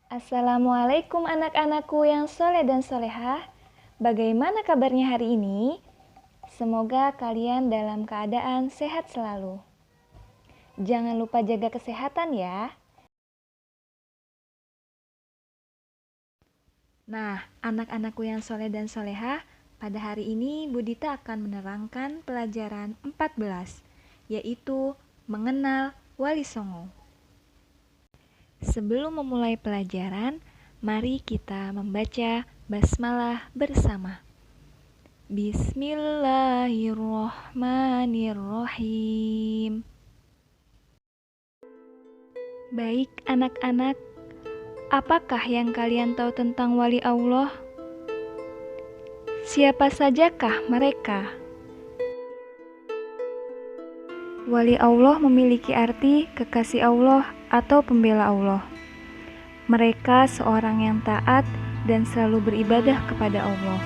Assalamualaikum anak-anakku yang soleh dan solehah. Bagaimana kabarnya hari ini? Semoga kalian dalam keadaan sehat selalu. Jangan lupa jaga kesehatan ya. Nah, anak-anakku yang soleh dan solehah, pada hari ini Budita akan menerangkan pelajaran 14, yaitu mengenal Wali Songo. Sebelum memulai pelajaran, mari kita membaca basmalah bersama. Bismillahirrohmanirrohim. Baik anak-anak, apakah yang kalian tahu tentang wali Allah? Siapa sajakah mereka? Wali Allah memiliki arti kekasih Allah atau pembela Allah. Mereka seorang yang taat dan selalu beribadah kepada Allah.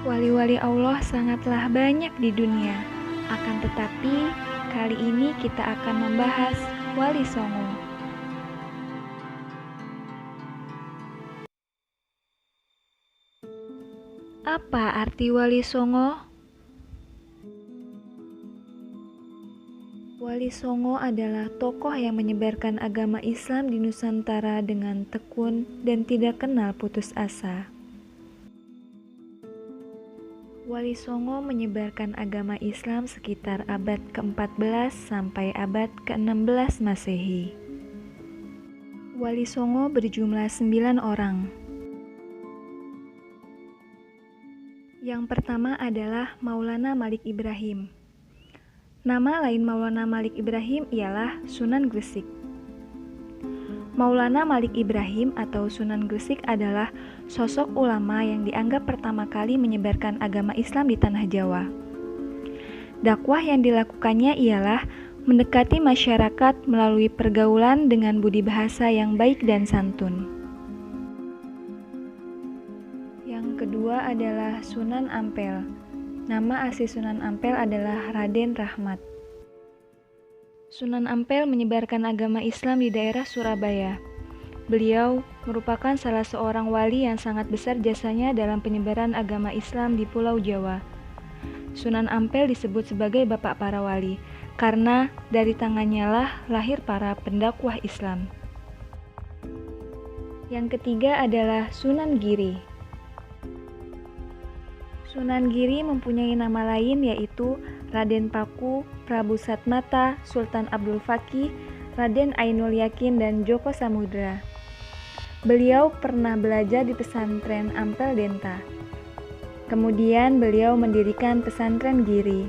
Wali-wali Allah sangatlah banyak di dunia. Akan tetapi, kali ini kita akan membahas Wali Songo. Apa arti Wali Songo? Wali Songo adalah tokoh yang menyebarkan agama Islam di Nusantara dengan tekun dan tidak kenal putus asa. Wali Songo menyebarkan agama Islam sekitar abad ke-14 sampai abad ke-16 Masehi. Wali Songo berjumlah 9 orang. Yang pertama adalah Maulana Malik Ibrahim. Nama lain Maulana Malik Ibrahim ialah Sunan Gresik. Maulana Malik Ibrahim atau Sunan Gresik adalah sosok ulama yang dianggap pertama kali menyebarkan agama Islam di tanah Jawa. Dakwah yang dilakukannya ialah mendekati masyarakat melalui pergaulan dengan budi bahasa yang baik dan santun. Yang kedua adalah Sunan Ampel. Nama asli Sunan Ampel adalah Raden Rahmat. Sunan Ampel menyebarkan agama Islam di daerah Surabaya. Beliau merupakan salah seorang wali yang sangat besar jasanya dalam penyebaran agama Islam di Pulau Jawa. Sunan Ampel disebut sebagai bapak para wali, karena dari tangannya lah lahir para pendakwah Islam. Yang ketiga adalah Sunan Giri. Sunan Giri mempunyai nama lain yaitu Raden Paku, Prabu Satmata, Sultan Abdul Fakih, Raden Ainul Yakin, dan Joko Samudra. Beliau pernah belajar di pesantren Ampel Denta. Kemudian beliau mendirikan pesantren Giri.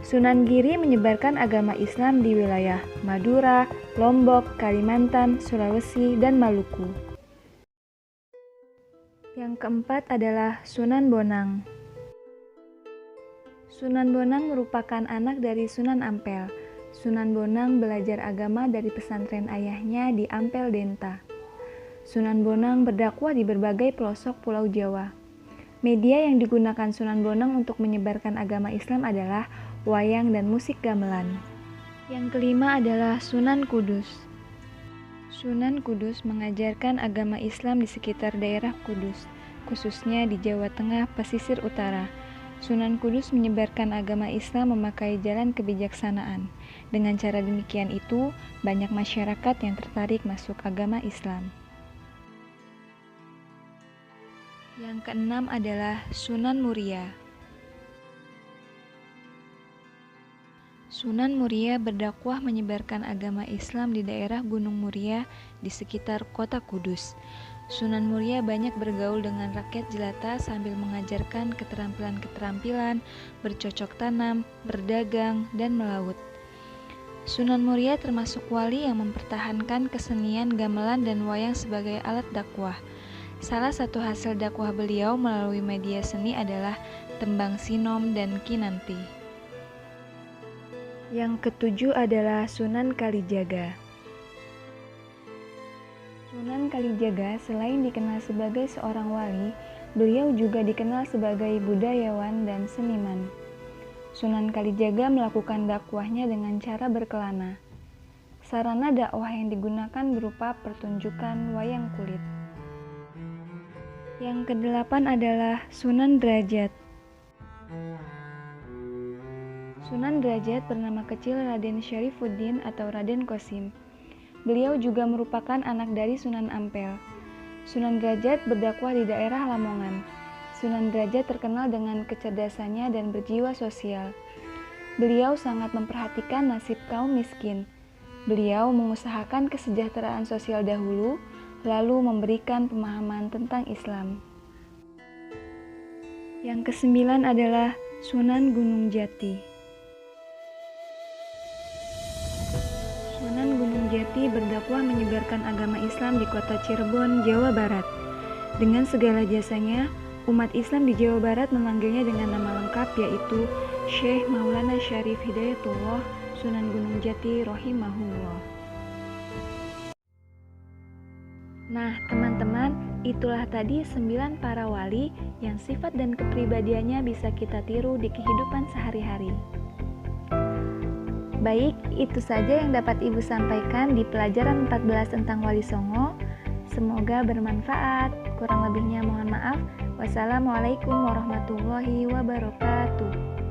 Sunan Giri menyebarkan agama Islam di wilayah Madura, Lombok, Kalimantan, Sulawesi, dan Maluku. Yang keempat adalah Sunan Bonang. Sunan Bonang merupakan anak dari Sunan Ampel. Sunan Bonang belajar agama dari pesantren ayahnya di Ampel Denta. Sunan Bonang berdakwah di berbagai pelosok Pulau Jawa. Media yang digunakan Sunan Bonang untuk menyebarkan agama Islam adalah wayang dan musik gamelan. Yang kelima adalah Sunan Kudus. Sunan Kudus mengajarkan agama Islam di sekitar daerah Kudus, khususnya di Jawa Tengah pesisir utara. Sunan Kudus menyebarkan agama Islam memakai jalan kebijaksanaan. Dengan cara demikian itu, banyak masyarakat yang tertarik masuk agama Islam. Yang keenam adalah Sunan Muria. Sunan Muria berdakwah menyebarkan agama Islam di daerah Gunung Muria di sekitar kota Kudus. Sunan Muria banyak bergaul dengan rakyat jelata sambil mengajarkan keterampilan-keterampilan bercocok tanam, berdagang, dan melaut. Sunan Muria termasuk wali yang mempertahankan kesenian gamelan dan wayang sebagai alat dakwah. Salah satu hasil dakwah beliau melalui media seni adalah tembang sinom dan kinanti. Yang ketujuh adalah Sunan Kalijaga. Sunan Kalijaga selain dikenal sebagai seorang wali, beliau juga dikenal sebagai budayawan dan seniman. Sunan Kalijaga melakukan dakwahnya dengan cara berkelana. sarana dakwah yang digunakan berupa pertunjukan wayang kulit. Yang kedelapan adalah Sunan Derajat. Sunan Derajat bernama kecil Raden Syarifuddin atau Raden Qasim. Beliau juga merupakan anak dari Sunan Ampel. Sunan Derajat berdakwah di daerah Lamongan. Sunan Derajat terkenal dengan kecerdasannya dan berjiwa sosial. Beliau sangat memperhatikan nasib kaum miskin. Beliau mengusahakan kesejahteraan sosial dahulu, lalu memberikan pemahaman tentang Islam. Yang kesembilan adalah Sunan Gunung Jati. Sunan Gunung Jati berdakwah menyebarkan agama Islam di kota Cirebon, Jawa Barat. Dengan segala jasanya, umat Islam di Jawa Barat memanggilnya dengan nama lengkap yaitu Syekh Maulana Syarif Hidayatullah Sunan Gunung Jati Rahimahullah. Nah, teman-teman, itulah tadi 9 para wali yang sifat dan kepribadiannya bisa kita tiru di kehidupan sehari-hari. Baik, itu saja yang dapat Ibu sampaikan di pelajaran 14 tentang Wali Songo. Semoga bermanfaat. Kurang lebihnya mohon maaf. Wassalamualaikum warahmatullahi wabarakatuh.